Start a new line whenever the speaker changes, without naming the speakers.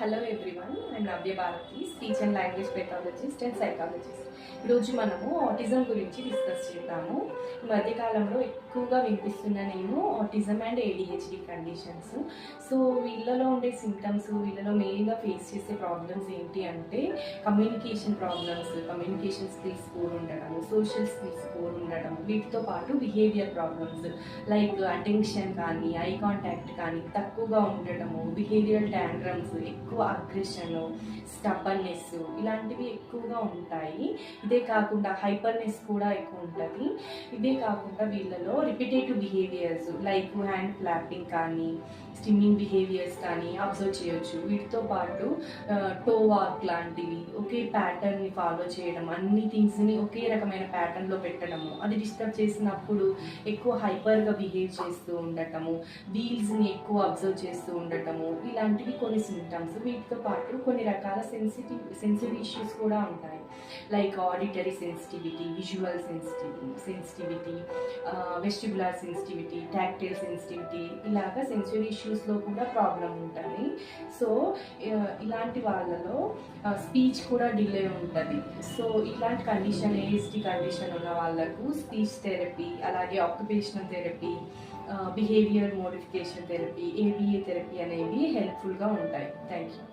Hello everyone, I'm Navya Bharati, speech and language pathologist and psychologist. ఈరోజు మనము autism గురించి discuss చేద్దాము. ఈ మధ్యకాలంలో ఎక్కువగా వినిపిస్తున్న నేను autism and ADHD conditions. So వీళ్ళలో ఉండే సిమ్టమ్స్, వీళ్ళలో మెయిన్గా ఫేస్ చేసే ప్రాబ్లమ్స్ ఏంటి అంటే communication problems, communication skills poor ఉండడం, సోషల్ స్కిల్స్ పూర్ ఉండడం, వీటితో పాటు బిహేవియర్ ప్రాబ్లమ్స్ లైక్ అటెన్షన్ కానీ ఐ కాంటాక్ట్ కానీ తక్కువగా ఉండడము, బిహేవియరల్ ట్యాండ్రమ్స్, ఎక్కువ అగ్రెషన్, స్టబ్బర్నెస్ ఇలాంటివి ఎక్కువగా ఉంటాయి. ఇదే కాకుండా హైపర్నెస్ కూడా ఎక్కువ ఉంటుంది. ఇదే కాకుండా వీళ్ళలో repetitive behaviours like hand flapping కానీ స్టిమ్మింగ్ బిహేవియర్స్ కానీ అబ్జర్వ్ చేయొచ్చు. వీటితో పాటు టో వాక్ లాంటివి, ఒకే ప్యాటర్న్ని ఫాలో చేయడం, అన్ని థింగ్స్ని ఒకే రకమైన ప్యాటర్న్లో పెట్టడము, అది డిస్టర్బ్ చేసినప్పుడు ఎక్కువ హైపర్గా బిహేవ్ చేస్తూ ఉండటము, వీల్స్ని ఎక్కువ అబ్జర్వ్ చేస్తూ ఉండటము, ఇలాంటివి కొన్ని సిమ్టమ్స్. వీటితో పాటు కొన్ని రకాల సెన్సిటివ్ ఇష్యూస్ కూడా ఉంటాయి like auditory sensitivity, visual sensitivity, vestibular sensitivity, tactile sensitivity, ఇలాగా సెన్సిటివ్ ఇష్యూస్లో కూడా ప్రాబ్లం ఉంటుంది. సో ఇలాంటి వాళ్ళలో స్పీచ్ కూడా డిలే ఉంటుంది. సో ఇలాంటి కండిషన్, ఏఎస్డి కండిషన్ ఉన్న వాళ్ళకు స్పీచ్ థెరపీ, అలాగే occupational therapy, behaviour modification therapy, ABA therapy అనేవి హెల్ప్ఫుల్గా ఉంటాయి. Thank you.